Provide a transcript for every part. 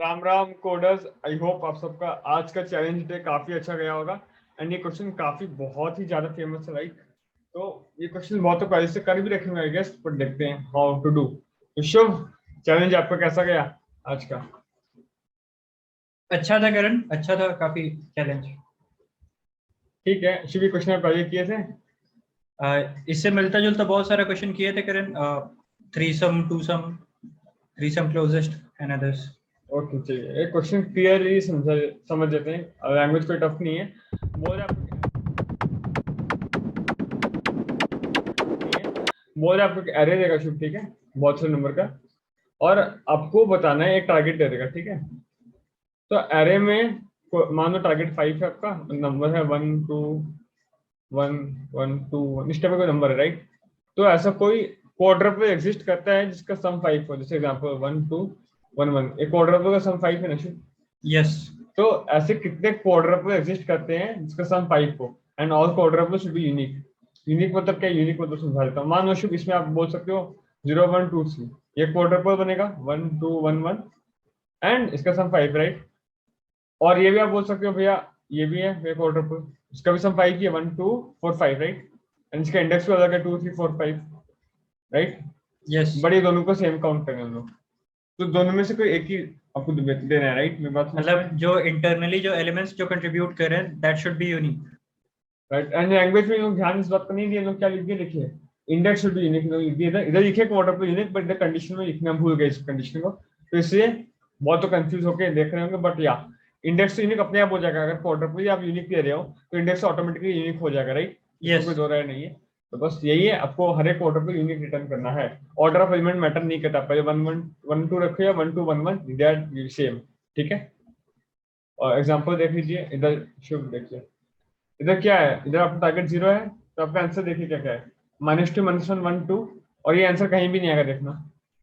Ram Ram coders. I hope आप सबका आज का चैलेंज डे काफी अच्छा गया होगा। एंड ये क्वेश्चन काफी बहुत ही ज्यादा फेमस है, राइट? तो ये क्वेश्चन बहुत तो पहले से कर भी रखे होंगे आई गेस, पर देखते हैं हाउ टू डू। तो शुभ, चैलेंज आपका कैसा गया आज का? अच्छा था करण, अच्छा था काफी चैलेंज। ठीक है, शुभ ये क्वेश्चन पहले किए थे? इससे मिलता जुलता बहुत सारा क्वेश्चन किए थे Karan. Three sum, two sum, three sum closest and others. Okay, चलिए एक क्वेश्चन क्लियरली समझ लेते हैं। लैंग्वेज कोई टफ नहीं है। बोल रहे आपको आपको एरे देगा शुभ, ठीक है, बहुत से नंबर का। और आपको बताना है, एक टारगेट दे देगा, ठीक है? तो एरे में मान लो टारगेट 5 है, आपका नंबर है 1 2 1 1 2 1, इस टाइप का कोई नंबर है, राइट? तो ऐसा कोई क्वाड्रपल एग्जिस्ट करता है जिसका सम 5 हो, जैसे एग्जांपल 1 2 1 1, एक क्वाड्रपल का सम 5 है ना शुभ? यस। तो ऐसे कितने क्वाड्रपल एग्जिस्ट करते हैं जिसका सम 5 हो? And all quadruple should be unique. Unique मतलब क्या? यूनिक मतलब समझा देता हूँ। मान लो शुभ, इसमें आप बोल सकते हो 0 1 2 3, ये क्वाड्रपल बनेगा 1 2 1 1 एंड इसका सम 5, राइट? और ये भी आप बोल सकते हो भैया ये भी है एक क्वाड्रपल, इसका भी सम 5 ही है, 1 2 4 5, राइट? एंड इसका इंडेक्स भी अलग है 2 3 4 5, राइट? यस। बट ये दोनों को सेम काउंट करेंगे हम लोग। तो दोनों में से कोई एक ही आपको देना है, राइट? मेरी बात मतलब जो इंटरनली जो एलिमेंट्स जो कंट्रीब्यूट कर रहे हैं that should be unique. Right. And language में लोग ध्यान इस बात पर नहीं दिए, लोग क्या लिख दिए देखिए, इंडेक्स शुड बी यूनिक। इधर इधर लिखे क्वाड्रपल यूनिक, बट इधर कंडीशन में लिखना भूल गए इस कंडीशन को, तो इसलिए बहुत तो कंफ्यूज होकर देख रहे होंगे। बट या इंडेक्स तो यूनिक अपने आप हो जाएगा, अगर क्वाड्रपल आप यूनिक दे रहे हो तो इंडेक्स ऑटोमेटिकली यूनिक हो जाएगा, राइट? इसमें कोई यस। दो राय नहीं है। तो बस यही है, आपको हर एक क्वाड्रपल यूनिक रिटर्न करना है। ऑर्डर ऑफ एलिमेंट मैटर नहीं करता, पहले 1 1 1 2 रखो या 1 2 1 1, दे आर सेम, ठीक है? और एग्जांपल देख लीजिए इधर, शुभ देखिए इधर क्या है, इधर आपका टारगेट 0 है, तो आपका आंसर देखिए क्या क्या है, -2 -1 1 2। और ये आंसर कहीं भी नहीं आएगा, देखना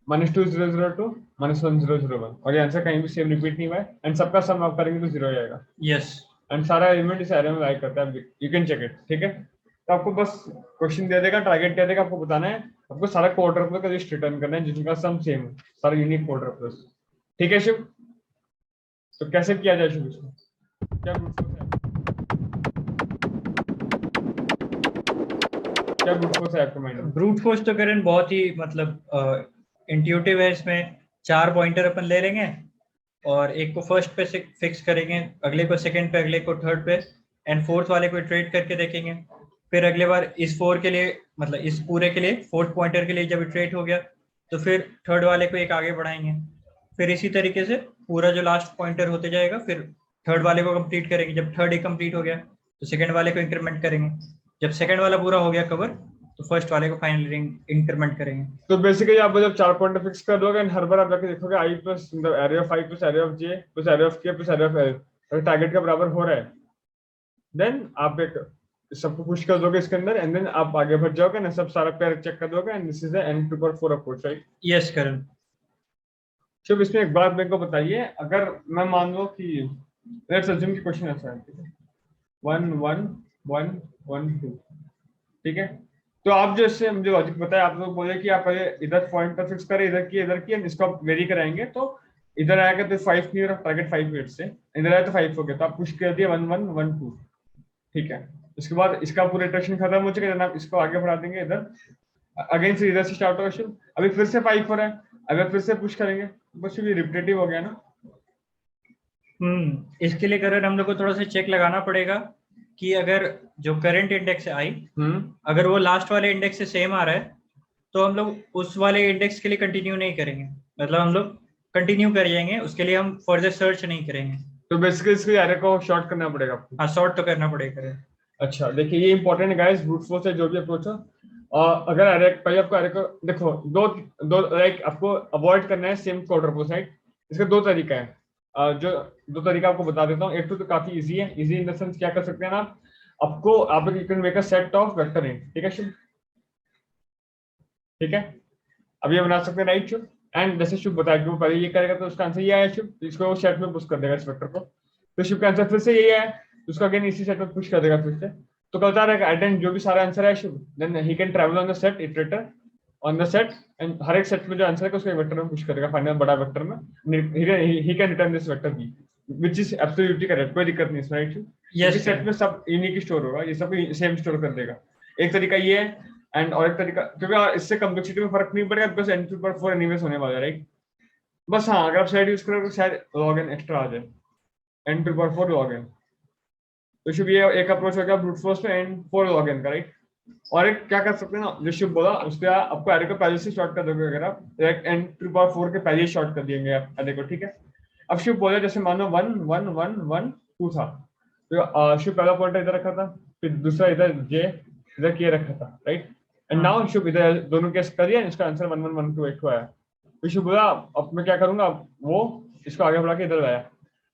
-2 0 0 2 -1 0 0 1, और ये आंसर कहीं भी सेम रिपीट नहीं हुआ है। एंड सबका सम आप करेंगे तो 0 आएगा। यस। एंड सारा एलिमेंट इस एरे में लाइक करता है, यू कैन चेक इट, ठीक है? तो आपको बस क्वेश्चन दे देगा, टारगेट दे देगा, आपको बताना है, आपको सारा क्वाड्रपल का लिस्ट रिटर्न करना है जिनका सम सेम है, सारा यूनिक क्वाड्रपल, ठीक है शिव? तो कैसे किया जाए शिव इसको? क्या ब्रूट फोर्स है? क्या ब्रूट फोर्स है आपके माइंड में? ब्रूट फोर्स तो करण बहुत ही मतलब इंट्यूटिव है। इसमें 4 पॉइंटर अपन ले लेंगे और एक को फर्स्ट पे फिक्स करेंगे, अगले को सेकंड पे, अगले को थर्ड पे, एंड फोर्थ वाले को ट्रेड करके देखेंगे। फिर अगले बार इस 4 के लिए, मतलब इस पूरे के लिए, फोर्थ पॉइंटर के लिए जब ट्रेड हो गया तो फिर थर्ड वाले को एक आगे बढ़ाएंगे। फिर इसी तरीके से पूरा जो लास्ट पॉइंटर होते जाएगा, फिर थर्ड वाले को कंप्लीट करेंगे। जब थर्ड एक कंप्लीट हो गया तो सेकंड वाले को इंक्रीमेंट करेंगे। जब सेकंड वाला पूरा हो गया कवर तो फर्स्ट वाले को फाइनली इंक्रीमेंट करेंगे। तो बेसिकली आप जब 4 पॉइंट फिक्स कर दोगे एंड हर बार आप जाके देखोगे i plus array of i plus array of j plus array of k plus array of l, अगर टारगेट के बराबर हो रहा है, देन आप एक सबको पुश कर दोगे इसके अंदर, एंड देन आप आगे बढ़ जाओगे ना, सब सारा पेयर चेक कर दोगे, and this is the end paper for approach, right? Yes Karan. सिर्फ इसमें एक बात मेरे को बताइए, अगर मैं मान लो कि लेट्स अज्यूम कि क्वेश्चन ऐसा है, ठीक है, 1 1 1 1 2, ठीक है? तो आप जो इससे मुझे लॉजिक बताया, आप लोग बोले कि आप पहले इधर पॉइंट पर फिक्स करें, इधर की इसको आप वेरी कराएंगे, तो इधर आएगा तो 5 क्लियर ऑफ टारगेट 5 मिनट से, इधर आया तो 5 हो गया, तो आप पुश कर दिए 1 1 1 2, ठीक है? उसके बाद इसका पूरा इटरेशन खत्म हो चुका है, आप इसको आगे बढ़ा देंगे इधर, अगेन से इधर से स्टार्ट होगा शुरू, अभी फिर से 5 हो रहा है, अगर फिर से पुश करेंगे बस ये रिपीटेटिव हो गया ना। इसके लिए करण हम लोग को थोड़ा सा चेक लगाना पड़ेगा कि अगर जो करंट इंडेक्स है आई, अगर वो लास्ट वाले इंडेक्स से सेम आ रहा है तो हम लोग उस वाले इंडेक्स के लिए कंटिन्यू नहीं करेंगे, मतलब हम लोग कंटिन्यू कर जाएंगे, उसके लिए हम फर्दर सर्च नहीं करेंगे। तो बेसिकली इसके एरे को शॉर्ट करना पड़ेगा आपको। हाँ, शॉर्ट तो करना पड़ेगा। अच्छा देखिए, ये इंपॉर्टेंट है गाइस, ब्रूट फोर्स है जो भी अप्रोच हो। और अगर एरे पहले आपको एरे को देखो, दो दो लाइक आपको अवॉइड करना है सेम क्वाड्रपल, राइट? इसका दो तरीका है, जो दो तरीका आपको बता देता हूँ। एक तो काफी इजी है, इजी इन द सेंस क्या कर सकते हैं आप, आपको आप you can make a set of vector in, ठीक है शुभ? ठीक है, अब ये बना सकते हैं, राइट शुभ? एंड जैसे शुभ बताया कि वो पहले ये करेगा तो उसका आंसर ये आया शुभ, तो इसको सेट में पुश कर देगा इस वेक्टर को, तो शुभ का आंसर फिर से यही आया, तो उसका अगेन इसी सेट में पुश कर देगा फिर से, तो कहता रहेगा एट एंड जो भी सारा आंसर है Shubh, then he can travel on the set iterator on the set, and हर एक सेट में जो आंसर है उसको एक वेक्टर में पुश करेगा फाइनल बड़ा वेक्टर में, he can return this vector B which is absolutely correct, कोई दिक्कत नहीं है, राइट? क्योंकि सेट में सब यूनिक स्टोर होगा, ये सब सेम स्टोर कर देगा। एक तरीका ये है, एंड और एक तरीका, क्योंकि इससे कम्प्लेक्सिटी में फर्क नहीं पड़ेगा because n to power 4 anyways होने वाला है, राइट? बस हाँ, अगर आप साइड यूज करोगे तो शायद log n एक्स्ट्रा आ जाए, n to power 4 log n। तो शुभ ये एक अप्रोच हो गया ब्रूट फोर्स में n 4 log n का, राइट? और एक क्या कर सकते हैं ना, जो शुभ बोला उसके आपको एरे को पहले से शॉर्ट कर दोगे, अगर आप डायरेक्ट n टू पावर 4 के पहले ही शॉर्ट कर दिएंगे आप एरे को, ठीक है? अब शुभ बोला जैसे मानो 1 1 1 1 2 था, तो शुभ पहला पॉइंटर इधर रखा था, फिर दूसरा इधर j इधर k रखा था, राइट? एंड नाउ शुभ इधर दोनों केस कर दिया, इसका आंसर 1 1 1 2 8 आया। तो शुभ बोला अब मैं क्या करूंगा, वो इसको आगे बढ़ा के इधर लाया।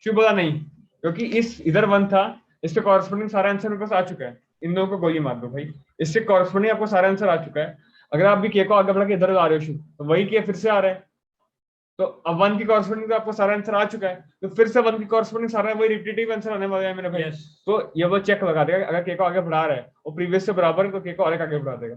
शुभ बोला नहीं, क्योंकि इस इधर 1 था, इसके कॉरस्पॉन्डिंग सारा आंसर मेरे पास आ चुका है, इन दोनों को गोली मार दो भाई, इससे कॉरस्पॉन्डिंग आपको सारा आंसर आ चुका है। अगर आप भी के को आगे बढ़ा के इधर ला रहे हो शुभ, तो वही के फिर से आ रहा है, तो अब 1 की कॉरस्पॉन्डिंग तो आपको सारा आंसर आ चुका है, तो फिर से 1 की कॉरस्पॉन्डिंग सारा वही रिपीटेटिव आंसर आने वाला है मेरे भाई। तो ये वो चेक लगा देगा, अगर के को आगे बढ़ा रहा है और प्रीवियस से बराबर है तो के को और आगे बढ़ा देगा,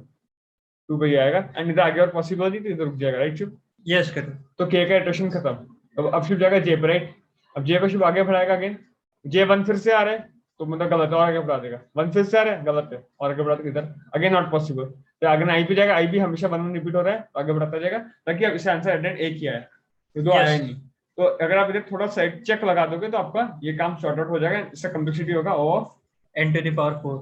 2 पे आएगा, एंड इधर आगे और पॉसिबिलिटी तो इधर रुक जाएगा, राइट शुभ? यस करें। तो के का इटरेशन खत्म, तो अब शुभ जाएगा जे पे, राइट? अब जे को शुभ आगे बढ़ाएगा अगेन, जे 1 फिर से आ रहा है तो मतलब गलत है, और आगे बढ़ा देगा, 1 फिर से आ रहा है गलत है, और आगे बढ़ा देगा इधर, अगेन नॉट पॉसिबल। तो अगर आई पे जाएगा, आई भी हमेशा 1 1 रिपीट हो रहा है तो आगे बढ़ाता जाएगा, ताकि अब इसे आंसर एडेंट एक ही आया, तो दो आया ही नहीं। तो अगर आप इधर थोड़ा साइड चेक लगा दोगे तो आपका ये काम शॉर्ट आउट हो जाएगा, इसका कम्प्लेक्सिटी होगा of n to the power 4।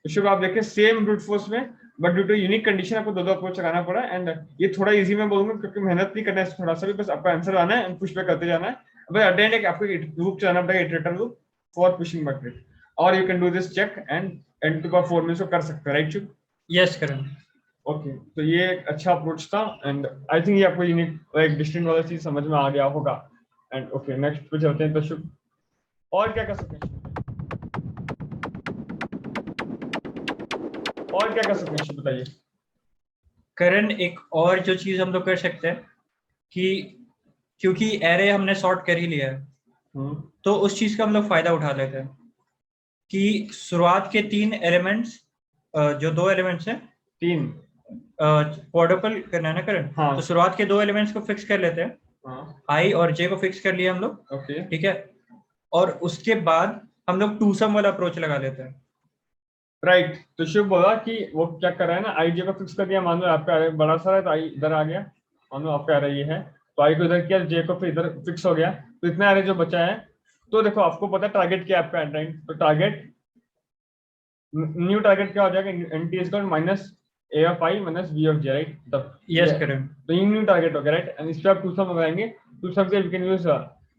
तो शुभ आप देखिए सेम ब्रूट फोर्स में, but due to unique condition आपको दो अप्रोच लगाना पड़ा, एंड ये थोड़ा इजी मैं बोलूंगा क्योंकि मेहनत नहीं करना है थोड़ा सा भी, बस आपका आंसर आना है एंड पुश बैक करते जाना है। अब एट द आपको लूप चलाना पड़ेगा, iterator loop for pushing back, और you can do this check and n to power 4 में इसको कर सकते हैं, राइट शुभ? यस करें। ओके, तो ये एक अच्छा अप्रोच था, एंड आई थिंक ये आपको यूनिक एक डिस्टिंक्ट वाला चीज समझ में आ गया होगा। एंड ओके, नेक्स्ट पे चलते हैं। तो शुभ और क्या कर सकते हैं, और क्या कर सकते हैं शुभ बताइए? करण एक और जो चीज हम लोग कर सकते हैं कि क्योंकि एरे हमने सॉर्ट कर ही लिया है, तो उस चीज का हम लोग फायदा उठा लेते हैं कि शुरुआत के 3 एलिमेंट्स, जो 2 एलिमेंट्स हैं, 3 क्वाड्रुपल करना है ना करण? हाँ। तो शुरुआत के 2 एलिमेंट्स को फिक्स कर लेते हैं, हाँ। आई और जे को फिक्स कर लिया हम लोग, ओके, ठीक है? और उसके बाद हम लोग टू सम वाला अप्रोच लगा लेते हैं, राइट? तो शिव बोला कि वो क्या कर रहा है ना, आई जे को फिक्स कर दिया, मान लो आपका अरे बड़ा सा है तो आई इधर आ गया, मान लो आपका अरे ये है तो आई को इधर किया, जे को फिर इधर फिक्स हो गया, तो इतना अरे जो बचा है, तो देखो आपको पता है टारगेट क्या है आपका एट टाइम, तो टारगेट न्यू टारगेट क्या हो जाएगा, NT is minus A of I minus B of J, right? तब यस करेक्ट। तो ये न्यू टारगेट हो गया, राइट? एंड इस पे आप टू सम लगाएंगे, टू सम के यू कैन यूज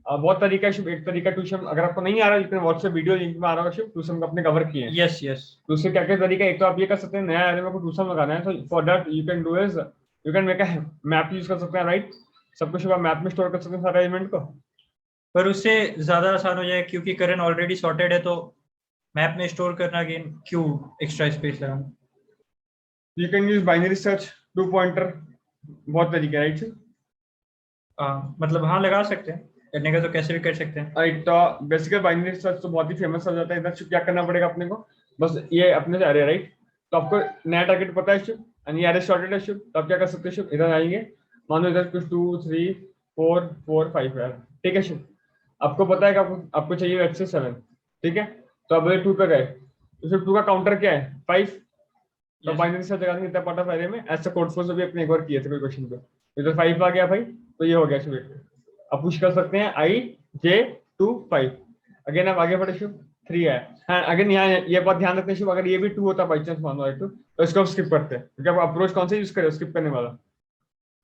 बहुत तरीका है। एक तरीका टू सम, अगर आपको नहीं आ रहा है लेकिन व्हाट्सएप वीडियो लिंक में आ रहा होगा, टू सम का अपने कवर किए हैं। Yes yes. तो उससे क्या क्या तरीका, एक तो आप ये कर सकते हैं, नया एरे को टू सम लगाना है, तो for that you can do is you can make a map use कर सकते हैं, राइट? सब कुछ आप मैप में स्टोर कर सकते हैं सारे एलिमेंट को, पर उससे ज्यादा आसान हो जाए क्योंकि करंट ऑलरेडी सॉर्टेड है, तो मैप में स्टोर करना अगेन क्यों एक्स्ट्रा स्पेस लगाना। You can use binary search, two pointer, बहुत तरीके, राइट? मतलब हाँ लगा सकते हैं, करने का तो कैसे भी कर सकते हैं। राइट, तो बेसिकली बाइनरी सर्च तो बहुत ही फेमस हो जाता है। इधर क्या करना पड़ेगा अपने को, बस ये अपने से अरे, राइट? तो आपको नया टारगेट पता है शुभ, यानी अरे सॉर्टेड है शुभ, तो आप क्या कर सकते हैं शुभ, इधर आएंगे, मान लो इधर कुछ 2 3 4 4 5 है, ठीक है शुभ? आपको पता है कि आपको चाहिए एक्से 7, ठीक है? तो अब 2 पे गए, तो फिर 2 का काउंटर क्या है 5, तो बाइनरी सर्च लगा देंगे इतना पार्ट ऑफ एरे में, ऐसा कोड फोर्स भी अपने एक बार किए थे कोई क्वेश्चन पे, इधर 5 आ गया भाई, तो ये हो गया शुभ। आप पुश कर सकते हैं आई जे 2 5, अगेन आप आगे बढ़े शुभ 3 है, हाँ अगेन यहाँ ये बात ध्यान रखते हैं शुभ, अगर ये भी 2 होता बाई चांस मान लो 2, तो इसको स्किप करते हैं, क्योंकि आप अप्रोच कौन सा यूज करें स्किप करने वाला,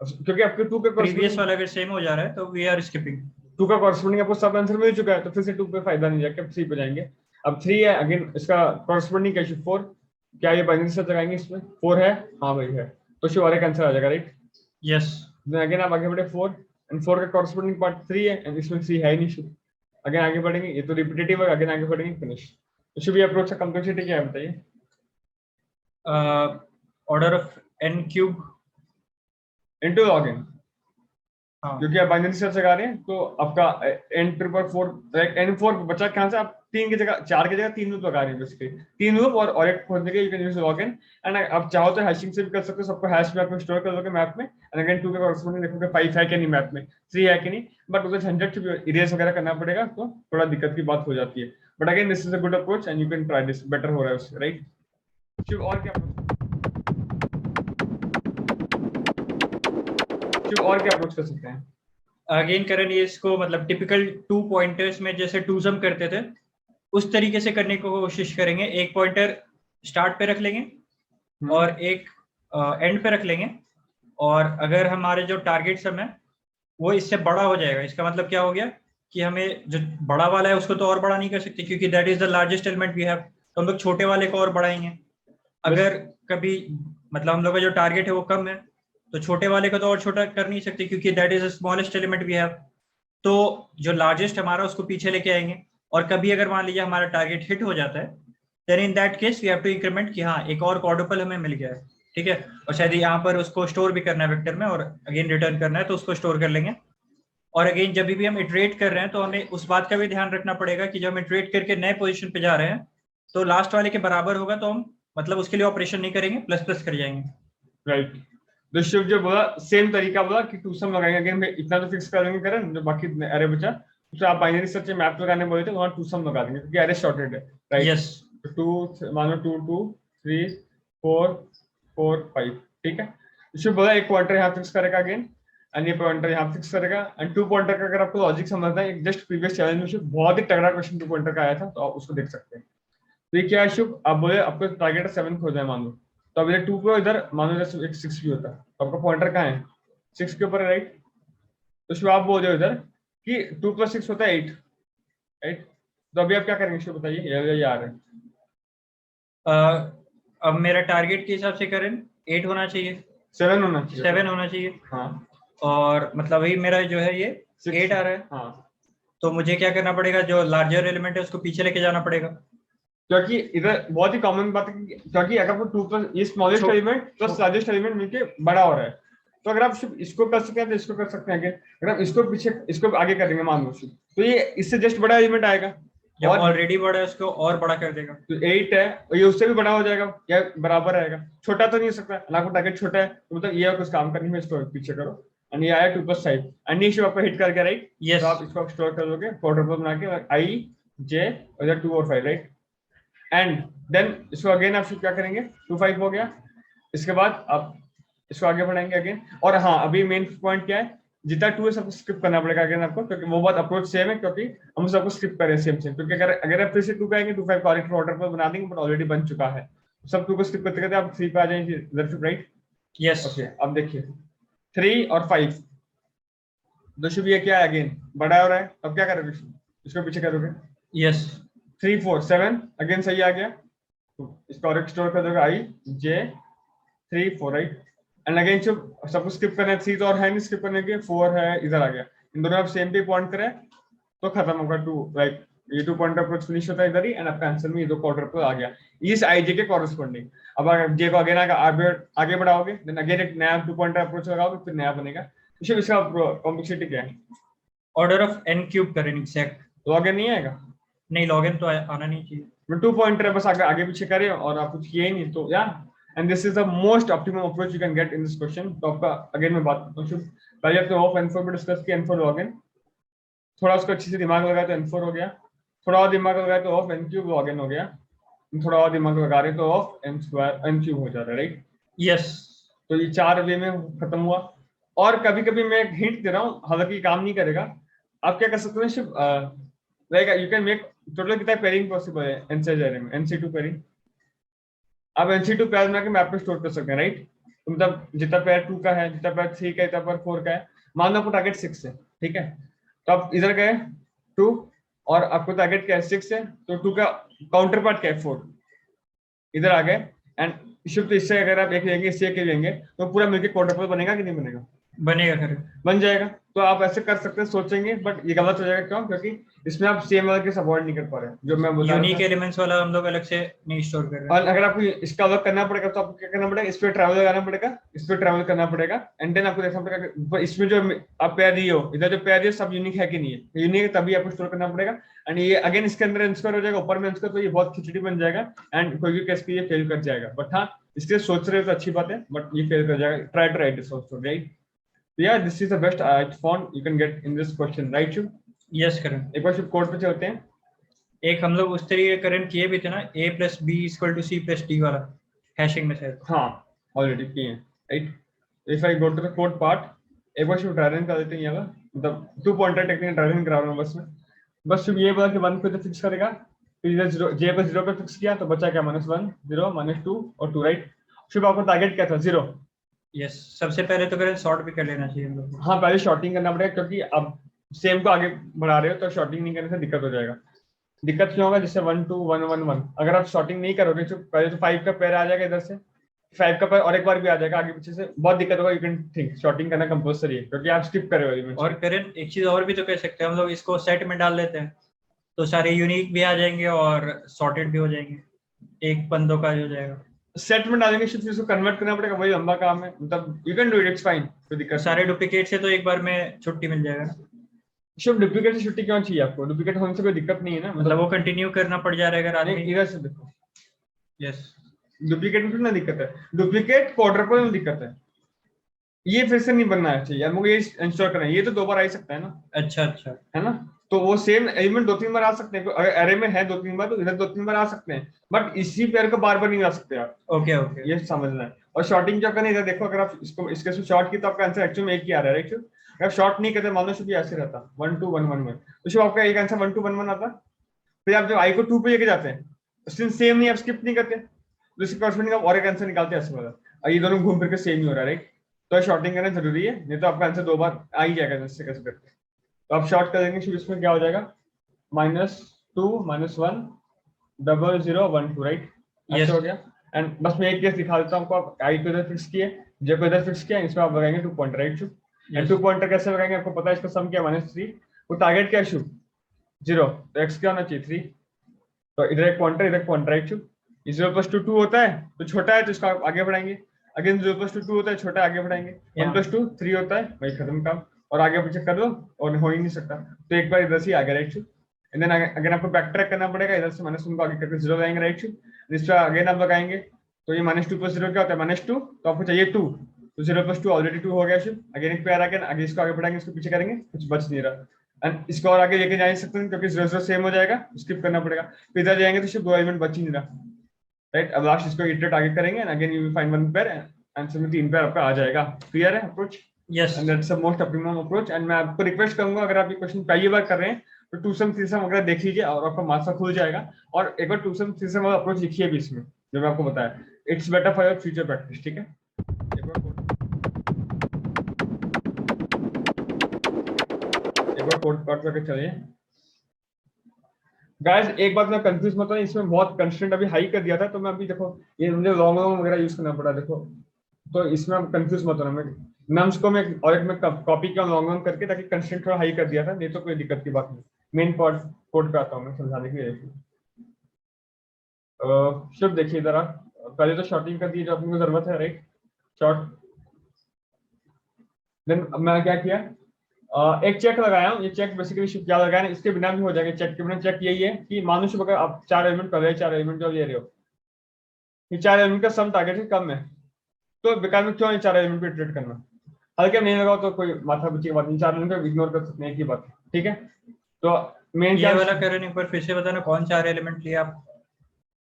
क्योंकि आपके 2 पे प्रीवियस वाला अगर सेम हो जा रहा है तो वी आर स्किपिंग, 2 का कॉरस्पॉन्डिंग आपको सब आंसर मिल चुका है, तो फिर से 2 पे फायदा नहीं जाएगा, 3 पे जाएंगे। अब 3 है, अगेन इसका कॉरस्पॉन्डिंग क्या शुभ 4, क्या ये बाइनरी सर्च लगाएंगे इसमें, 4 है, हाँ भाई है, तो शुभ और एक आंसर आ जाएगा, राइट? यस। अगेन आप आगे बढ़े 4, एंड 4 का कॉरस्पॉन्डिंग पार्ट 3 है, एंड इसमें 3 है ही नहीं शुभ, अगेन आगे बढ़ेंगे, ये तो रिपीटेटिव है, अगेन आगे बढ़ेंगे, फिनिश। तो शुभ ये अप्रोच का कॉम्प्लेक्सिटी क्या है बताइए? Order of n cube into log n, हाँ क्योंकि आप बाइनरी सर्च लगा रहे हैं तो आपका n4 n4 बचा कहाँ से, आप 3 की जगह 4 की जगह 3 लूप लगा रहे हैं बेसिकली, 3 लूप और एक खोलने के you can use login and आप चाहो तो हैशिंग से भी कर सकते हो, सबको हैश में आप स्टोर कर दोगे मैप में एंड अगेन 2 के कॉरस्पॉन्डिंग देखोगे 5 है कि नहीं मैप में, 3 है कि नहीं, बट उसे झंझट से इरेज वगैरह करना पड़ेगा तो थोड़ा दिक्कत की बात हो जाती है, but again this is a good approach and you can try this, better हो रहा है उससे, राइट। शिव और क्या अप्रोच कर सकते हैं? अगेन करण, ये इसको मतलब टिपिकल 2 पॉइंटर्स में जैसे टूजम करते थे उस तरीके से करने की कोशिश करेंगे। एक पॉइंटर स्टार्ट पे रख लेंगे और एक एंड पे रख लेंगे, और अगर हमारे जो टारगेट सम है वो इससे बड़ा हो जाएगा, इसका मतलब क्या हो गया कि हमें जो बड़ा वाला है उसको तो और बड़ा नहीं कर सकते क्योंकि that is the largest element we have, तो हम लोग छोटे वाले को और बढ़ाएंगे। अगर कभी मतलब हम लोग का जो टारगेट है वो कम है तो छोटे वाले को तो और छोटा कर नहीं सकते क्योंकि that is the smallest element we have, तो जो लार्जेस्ट हमारा उसको पीछे लेके आएंगे। और कभी अगर मान लीजिए हमारा टारगेट हिट हो जाता है then in that case we have to increment कि हाँ एक और क्वाड्रुपल हमें मिल गया है, ठीक है, और शायद यहाँ पर उसको स्टोर भी करना है वेक्टर में और अगेन रिटर्न करना है तो उसको स्टोर कर लेंगे। और अगेन जब भी हम इटरेट कर रहे हैं तो हमें उस बात का भी ध्यान रखना पड़ेगा कि जब हम इटरेट करके नए पोजीशन पे जा रहे हैं तो लास्ट वाले के बराबर होगा तो हम मतलब उसके लिए ऑपरेशन नहीं करेंगे, प्लस प्लस कर जाएंगे। राइट। तो शिव जो बोला सेम तरीका बोला कि टू सम लगाएंगे, अगेन इतना तो फिक्स कर देंगे करें, जो बाकी अरे बचा तो आप बाइनरी सर्च में मैप लगाने बोले थे वहां टू सम लगा देंगे क्योंकि अरे शॉर्टेड है, राइट। यस, टू मानो 2 2 3 4 4 5, ठीक है। शिव बोला एक पॉइंटर यहाँ फिक्स करेगा अगेन एंड ये पॉइंटर यहाँ फिक्स करेगा एंड 2 पॉइंटर का अगर आपको लॉजिक समझना है, जस्ट प्रीवियस चैलेंज में शिव बहुत ही तगड़ा क्वेश्चन 2 पॉइंटर का आया था तो आप उसको देख सकते हैं। तो ये क्या है शिव, आप बोले आपको टारगेट 7 खोजना है मान लो, तो अब ये 2 को इधर मान लो जैसे एक 6 भी होता है तो आपका पॉइंटर कहाँ है 6 के ऊपर है, राइट। तो शिव आप बोल रहे हो इधर कि 2 + 6 होता है 8, राइट। तो अभी आप क्या करेंगे शिव बताइए, ये आ रहा है। अब मेरा टारगेट के हिसाब से करें 8 होना चाहिए, 7 होना चाहिए, 7 होना चाहिए, हाँ, और मतलब अभी मेरा जो है ये 8 आ रहा है, हाँ, तो मुझे क्या करना पड़ेगा, जो लार्जर एलिमेंट है उसको पीछे लेके जाना पड़ेगा। क्योंकि इधर बहुत ही कॉमन बात है क्योंकि अगर वो 2 + ये smallest element plus largest element मिलके बड़ा हो रहा है, तो अगर आप सिर्फ इसको कर सकते हैं तो इसको कर सकते हैं, अगर आप इसको पीछे इसको आगे करेंगे मान लो तो ये इससे जस्ट बड़ा एलिमेंट आएगा, जब और ऑलरेडी बड़ा है उसको और बड़ा कर देगा, तो 8 है और ये उससे भी बड़ा हो जाएगा या बराबर रहेगा, छोटा तो नहीं हो सकता ना, को टारगेट छोटा है तो मतलब ये कुछ काम करने में इसको पीछे करो एंड ये आया 2 + 5 एंड ये आपको हिट कर गया, राइट। यस, तो आप इसको स्टोर कर दोगे क्वाड्रुपल बना के i j और इधर 2 और 5, राइट। एंड देन इसको अगेन आप क्या करेंगे 2 5 हो गया, इसके बाद आप इसको आगे बढ़ाएंगे अगेन, और हाँ अभी मेन पॉइंट क्या है, जितना 2 है सबको स्किप करना पड़ेगा अगेन आपको क्योंकि वो बात अप्रोच सेम है क्योंकि हम सबको स्किप करें सेम क्योंकि अगर आप फिर से 2 पे आएंगे 2 5 करेक्ट ऑर्डर पर बना देंगे बट ऑलरेडी बन चुका है, सब 2 को स्किप करते करते आप 3 पे आ जाएंगे इधर, राइट। यस, ओके अब देखिए 3 और 5 दो शुभ, ये क्या है अगेन बड़ा हो रहा है, अब क्या करोगे इसको पीछे करोगे, यस, 3 4 7 अगेन सही आ गया, तो इसको और स्टोर कर दोगे i j 3 4, right. And again सबको स्किप करना है, 3 तो और है नहीं स्किप करने के, 4 है इधर आ गया, इन दोनों आप सेम पे पॉइंट करें तो खत्म होगा 2, राइट। ये 2 पॉइंट अप्रोच फिनिश होता है इधर ही एंड आपका आंसर में ये 2 क्वार्टर पर आ गया इस i j के कॉरेस्पॉन्डिंग। अब अगर j को अगेन आगे बढ़ाओगे देन अगेन एक नया 2 पॉइंट अप्रोच लगाओगे फिर नया बनेगा, तो इसका कॉम्प्लेक्सिटी क्या है, ऑर्डर ऑफ n क्यूब करें एग्जैक्ट, लॉग नहीं आएगा, नहीं लॉगिन तो आना नहीं चाहिए, 2 पॉइंटर बस आगे पीछे करे और आप कुछ किए ही नहीं तो या, and this is the most optimum approach you can get in this question. तो आपका अगेन मैं बात करता हूं पहले आपने ऑफ n4 पे डिस्कस किया, n4 लॉगिन थोड़ा उसको अच्छे से दिमाग लगाया तो n4 हो गया, थोड़ा और दिमाग लगाया तो ऑफ n³ लॉगिन हो गया, थोड़ा और दिमाग लगा रहे तो ऑफ n² हो जा रहा है, राइट। यस, तो ये 4 वे में खत्म हुआ। और कभी कभी मैं एक हिंट दे रहा हूँ, हालांकि काम नहीं करेगा, आप क्या कर सकते हैं सिर्फ like you can make total कितना पेयरिंग पॉसिबल है nc2 पेयरिंग, आप nc2 पेयर बना के मैप पे स्टोर कर सकते हैं, राइट। तो मतलब जितना पेयर 2 का है, जितना पेयर 3 का है, जितना पेयर 4 का है, मान लो आपको टारगेट 6 है, ठीक है, तो आप इधर गए 2 और आपको टारगेट क्या है 6 है, तो 2 का काउंटर पार्ट क्या है 4, इधर आ गए एंड शिफ्ट इससे अगर आप एक लेंगे इससे एक लेंगे तो पूरा मिलकर क्वाड्रुपल बनेगा कि नहीं बनेगा, बनेगा करें। बन जाएगा। तो आप ऐसे कर सकते हैं, सोचेंगे, बट ये गलत हो जाएगा। क्यों? क्योंकि इसमें आप सेम वाला केस अवॉइड नहीं कर पा रहे हैं, जो मैं बता रहा यूनिक था। एलिमेंट्स वाला हम लोग अलग से नहीं स्टोर कर रहे और हैं। अगर आपको इसका अलग करना पड़ेगा तो आपको क्या करना पड़ेगा, इस पे ट्रैवल लगाना पड़ेगा, इस पे ट्रैवल करना पड़ेगा, एंड देन आपको देखना पड़ेगा कि इसमें जो आप पेयर दिए हो, इधर जो पेयर दिए सब यूनिक है कि नहीं है। यूनिक है तभी आपको स्टोर करना पड़ेगा। एंड ये अगेन इसके अंदर इंस्टॉल हो जाएगा, ऊपर में इंस्टॉल, तो ये बहुत खिचड़ी बन जाएगा एंड कोई भी केस पे ये फेल कर जाएगा। बट हाँ, इसके सोच रहे हो तो अच्छी बात है, बट ये फेल कर जाएगा। Try to write this also, right? Yeah, this is the best I found you can get in this question, right? You yes करें। एक बार शिफ्ट कोड पे चलते हैं। एक हम लोग उस तरीके करंट किए भी थे ना, a plus B equal to C plus D वाला, हैशिंग में शायद। हाँ, ऑलरेडी किए हैं, right? If I go to the code part, एक बार शिफ्ट ड्राइविंग कर देते हैं यहाँ पर, मतलब 2 पॉइंटर टेक्निक ड्राइविंग करा रहा हूँ बस में। बस सिर्फ ये बोला कि 1 पे तो फिक्स करेगा, फिर इधर 0 जे पे 0 पे फिक्स किया तो बचा क्या, -1 0 -2 और 2, राइट? शिफ्ट आपका टारगेट क्या था, 0। यस, सबसे पहले तो करें सॉर्ट भी कर लेना चाहिए हम लोग को। हाँ, पहले शॉर्टिंग करना पड़ेगा, क्योंकि अब सेम को आगे बढ़ा रहे हो तो शॉर्टिंग नहीं करने से दिक्कत हो जाएगा। दिक्कत क्यों होगा? जैसे 1 2 1 1 1, अगर आप शॉर्टिंग नहीं करोगे तो पहले तो 5 का पेयर आ जाएगा, इधर से 5 का पेयर और एक बार भी आ जाएगा आगे पीछे से, बहुत दिक्कत होगा। यू कैन थिंक शॉर्टिंग करना कंपल्सरी है, क्योंकि आप स्किप कर रहे हो। और करें एक चीज और भी तो कह सकते हैं, हम लोग इसको सेट में डाल देते हैं तो सारे यूनिक भी आ जाएंगे और सॉर्टेड भी हो जाएंगे, एक बंदों का हो जाएगा। सेट में डालेंगे, सिर्फ इसको कन्वर्ट करना पड़ेगा, वही लंबा काम है। मतलब you can do it, it's fine, कोई दिक्कत नहीं। सारे डुप्लीकेट से तो एक बार में छुट्टी मिल जाएगा ना। सिर्फ डुप्लीकेट से छुट्टी क्यों चाहिए आपको? डुप्लीकेट होने से कोई दिक्कत नहीं है ना, मतलब वो कंटिन्यू करना पड़ जा रहा है अगर नहीं, आदमी। इधर से देखो, यस, डुप्लीकेट में ना दिक्कत है, डुप्लीकेट क्वाड्रपल में दिक्कत है। ये फिर से नहीं बनना चाहिए, मुझे ये इंश्योर करना है। ये तो 2 बार आ ही सकता है ना, अच्छा अच्छा, है ना? तो वो सेम एलिमेंट 2 3 बार आ सकते हैं, अगर एरे में है 2 3 बार तो इधर 2 3 बार आ सकते हैं, बट इसी पेयर को बार बार नहीं आ सकते आप। Okay okay. ये समझना है। और शॉर्टिंग क्या करना है, इधर देखो, अगर आप इसको इसके से शॉर्ट की तो आपका आंसर एक्चुअली में एक ही आ रहा है, राइट? अगर शॉर्ट नहीं करते, मान लो शुभ ऐसे रहता 1 2 1 1 1, तो शुभ आपका एक आंसर 1 2 1 1 आता। फिर आप जब आई को 2 पे लेके जाते हैं, सिंस सेम नहीं, आप स्किप नहीं करते, तो इसके कॉरस्पॉन्डिंग आप और एक आंसर निकालते हैं ऐसे वाला, और ये दोनों घूम फिर के सेम ही हो रहा है, राइट? तो शॉर्टिंग करना जरूरी है, नहीं तो आपका आंसर 2 बार आ ही जाएगा जैसे कैसे करके। तो आप शॉर्ट कर देंगे, शुभ इसमें क्या हो जाएगा, -2 -1 0 0 1 2, राइट? ऐसे हो गया। एंड बस मैं एक केस दिखा देता हूँ आपको। आप आई को इधर फिक्स किए, जे को इधर फिक्स किया, इसमें आप लगाएंगे 2 पॉइंटर, राइट? शुभ एंड 2 पॉइंटर कैसे लगाएंगे आपको पता है, इसका सम क्या है, -3। वो टारगेट क्या है शुभ, 0, तो एक्स क्या होना चाहिए 3, तो इधर एक पॉइंटर, इधर पॉइंटर, राइट? शुभ 0 + 2 2 होता है, तो छोटा है तो इसका आगे बढ़ाएंगे। अगेन 0 + 2 2 होता है, छोटा है, आगे बढ़ाएंगे। 1 + 2 3 होता है, वही खत्म काम, और आगे पीछे कर दो और हो ही नहीं सकता। तो एक बार इधर से आगे, राइट? शुभ एंड देन अगेन आपको बैक ट्रैक करना पड़ेगा, इधर से -1 को आगे करके 0 लगाएंगे, राइट? शुभ इस पर अगेन आप लगाएंगे, तो ये -2 + 0 क्या होता है, -2, तो आपको चाहिए 2, तो 0 + 2 ऑलरेडी 2 हो गया। शुभ अगेन एक पेयर आगे, आगे इसको आगे बढ़ाएंगे, इसको पीछे करेंगे, कुछ बच नहीं रहा। एंड इसको और आगे लेके जा नहीं सकते क्योंकि 0 0 सेम हो जाएगा, स्किप करना पड़ेगा। फिर इधर जाएंगे तो सिर्फ 2 एलिमेंट बच ही नहीं रहा, राइट? अब लास्ट इसको इटरेट आगे करेंगे and again you will find 1 pair, answer में 3 पेयर आपका आ जाएगा। क्लियर है approach? Yes and that's the most optimum approach. And मैं आपको रिक्वेस्ट करूंगा, अगर आप ये क्वेश्चन पहली बार कर रहे हैं तो 2 सम 3 सम वगैरह देख लीजिए और आपका मार्क्स खुल जाएगा। और एक बार 2 सम 3 सम वाला अप्रोच लिखिए भी इसमें, जो मैं आपको बताया, it's better for your future practice, ठीक है? एक बार कोड कट करके चलिए गाइस। एक बात मैं कंफ्यूज मत हो, इसमें बहुत कंस्ट्रेंट अभी हाई कर दिया था, तो मैं अभी देखो ये मुझे लॉन्ग लॉन्ग वगैरह यूज करना पड़ा, देखो। तो इसमें आप कंफ्यूज मत होना, मैं उसको मैं और एक में कॉपी किया लॉन्ग लॉन्ग करके, ताकि कंस्ट्रेंट थोड़ा हाई कर दिया था, नहीं तो कोई दिक्कत की बात नहीं। मेन कोड पे आता हूँ मैं समझाने के लिए। शुभ देखिए इधर आप, पहले तो शॉर्टिंग कर दी जो अपने को जरूरत है, राइट? शॉर्ट, देन मैं क्या किया, एक चेक लगाया हूँ। ये चेक बेसिकली क्या लगाया, इसके बिना भी हो जाएगा, चेक के बिना। चेक यही है कि मान लो अगर आप 4 एलिमेंट कर रहे हैं, 4 एलिमेंट जो ले रहे हो, ये 4 एलिमेंट का सम टारगेट से कम है, तो बेकार में क्यों ये 4 एलिमेंट पे इटरेट करना। हल्के नहीं लगाओ तो कोई माथा पीछे की बात नहीं, 4 एलिमेंट को इग्नोर कर सकते हैं, एक ही बात, ठीक है? तो मेन ये वाला करें, एक बार फिर से बताना कौन 4 एलिमेंट लिए आप?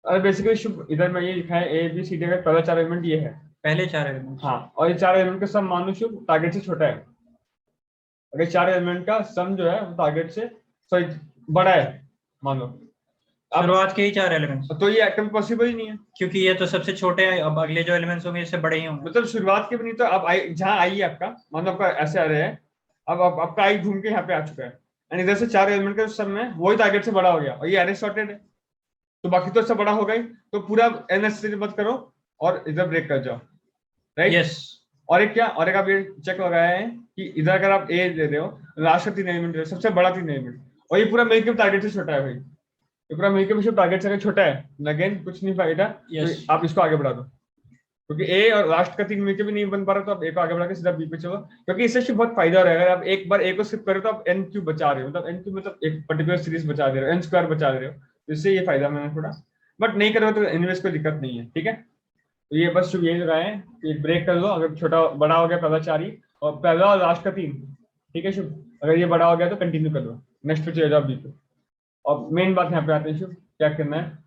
बेसिकली इधर मैं ये लिखा है A B C D का पहला 4 एलिमेंट ये है, पहले 4 एलिमेंट। हाँ, और ये 4 एलिमेंट का सम मान लो शुभ टारगेट से छोटा है। अगर 4 एलिमेंट का सम जो है वो टारगेट से सॉरी बड़ा है मान लो, शुरुआत के ही 4 एलिमेंट्स, तो ये एक्चुअली पॉसिबल ही नहीं है, क्योंकि ये तो सबसे छोटे हैं, अब अगले जो एलिमेंट्स होंगे इससे बड़े ही होंगे। मतलब शुरुआत के भी नहीं। तो अब जहाँ आई है आपका, मान लो आपका ऐसे आ रहे हैं, अब आपका आई घूम के यहाँ पे आ चुका है, एंड इधर से 4 एलिमेंट का सम में वही टारगेट से बड़ा हो गया, और ये एरे सॉर्टेड है, तो बाकी तो इससे बड़ा होगा ही। तो पूरा एनएससी मत करो और इधर ब्रेक कर जाओ, राइट? यस, और एक क्या, और एक आप ये चेक लगाया है कि इधर अगर आप ए दे रहे हो, लास्ट का 3 एलिमेंट सबसे बड़ा 3 एलिमेंट, और ये पूरा मिलके टारगेट से छोटा है भाई, ये पूरा मिलके टारगेट से छोटा है, अगेन कुछ नहीं फायदा। Yes. तो आप इसको आगे बढ़ा दो, क्योंकि ए और लास्ट का 3 मिलके भी नहीं बन पा रहा, तो आप ए को आगे बढ़ा के सीधा बी पे चलो, क्योंकि इससे बहुत फायदा हो रहा है। अगर आप एक बार ए को स्किप करो तो आप एन क्यूब बचा रहे हो, मतलब एन क्यूब मतलब एक पर्टिकुलर सीरीज बचा दे रहे हो, एन स्क्वायर बचा दे रहे हो, तो इससे ये फायदा मैंने थोड़ा, बट नहीं करोगे तो इनवेस्ट कोई दिक्कत नहीं है, ठीक है। तो ये बस शुभ यही लगाए हैं कि ब्रेक कर लो, अगर छोटा बड़ा हो गया पहला 4 ही और पहला और लास्ट का 3, ठीक है शुभ। अगर ये बड़ा हो गया तो कंटिन्यू कर लो, नेक्स्ट पे चले जाओ बी पे। और मेन बात यहाँ पे आते हैं शुभ, क्या करना है,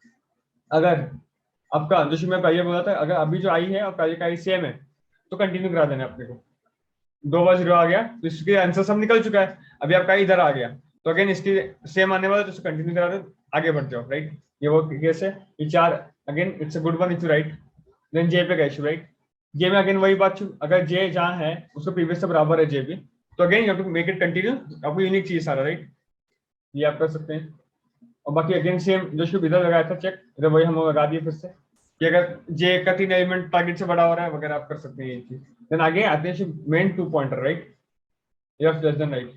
अगर आपका जो शुभ मैं पहले बोला था, अगर अभी जो आई है और पहले का आई सेम है तो कंटिन्यू करा देना अपने को। 2 बार 0 आ गया तो इसके आंसर सब निकल चुका है, अभी आपका इधर आ गया तो अगेन इसकी सेम आने वाला, तो इसको कंटिन्यू करा दो, आगे बढ़ जाओ, राइट। ये वो केस है, ये 4 again it's a good one if you write. Then j पे गए शुभ, राइट। जे में अगेन वही बात, अगर जे जहाँ है उसको प्रीवियस से बराबर है जे भी, तो again you have to make it continue, आपको यूनिक चीज सारा, राइट। ये आप कर सकते हैं। और बाकी अगेन सेम जो शुभ इधर लगाया था चेक, इधर वही हम लगा दिए फिर से कि अगर जे का 3 एलिमेंट टारगेट से बड़ा हो रहा है वगैरह, आप कर सकते हैं ये चीज। देन आगे आते हैं main 2 pointer, right, left less than right.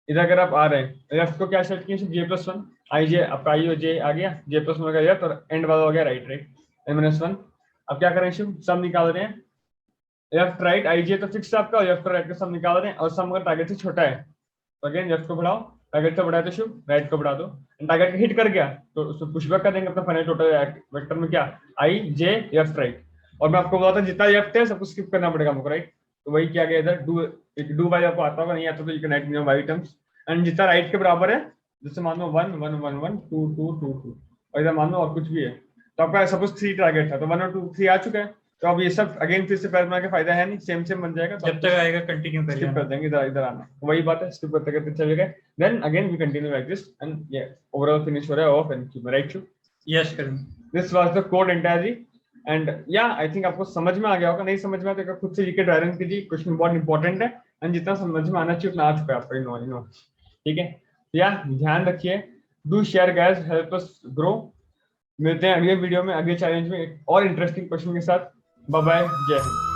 इधर अगर आप आ रहे हैं लेफ्ट को क्या सेट किए j+1, आई जे आपका आई और जे आ गया, j+1 हो गया लेफ्ट और एंड वाला हो गया राइट, राइट n-1। अब क्या करें शुभ, सम निकाल रहे हैं, लेफ्ट राइट आई जे तो फिक्स है आपका, और लेफ्ट राइट का सम निकाल रहे हैं, और सम अगर टारगेट से छोटा है तो अगेन लेफ्ट को बढ़ाओ, टारगेट से बढ़ाए तो शुभ राइट को बढ़ा दो, टारगेट हिट कर गया तो उसको पुशबैक कर देंगे अपना फाइनल टोटल वेक्टर में क्या, आई जे लेफ्ट राइट। और मैं आपको बोला था जितना लेफ्ट है सबको स्किप करना पड़ेगा हमको, राइट। तो वही किया गया इधर, डू बाय आपको आता होगा, नहीं आता तो you can write in by terms, and जितना राइट के बराबर है, जैसे मान लो 1 1 1 1 2 2 2 2, और इधर मान लो और कुछ भी है, तो आपका सपोज 3 टारगेट था तो 1 और 2 3 आ चुका है, तो अब ये सब अगेन फिर से पैर के फायदा है नहीं, सेम सेम बन जाएगा, तो जब तक आएगा कंटिन्यू स्किप करिए। कर देंगे, इधर इधर आना, वही बात है, स्किप करते करते चले गए। Then again we continue like this and ये ओवरऑल फिनिश हो रहा है of n cube, right Shubh. Yes करें। This was the code entirely, and या आई थिंक आपको समझ में आ गया होगा, नहीं समझ में आया तो खुद से लिख ड्राइरन कीजिए, क्वेश्चन बहुत इंपॉर्टेंट है, एंड जितना समझ में आना चाहिए उतना आ चुका है आपका, नो, ठीक है। या ध्यान रखिए, do share guys, help us grow. मिलते हैं अगले वीडियो में, अगले चैलेंज में एक और इंटरेस्टिंग क्वेश्चन के साथ। बाय बाय, जय हिंद।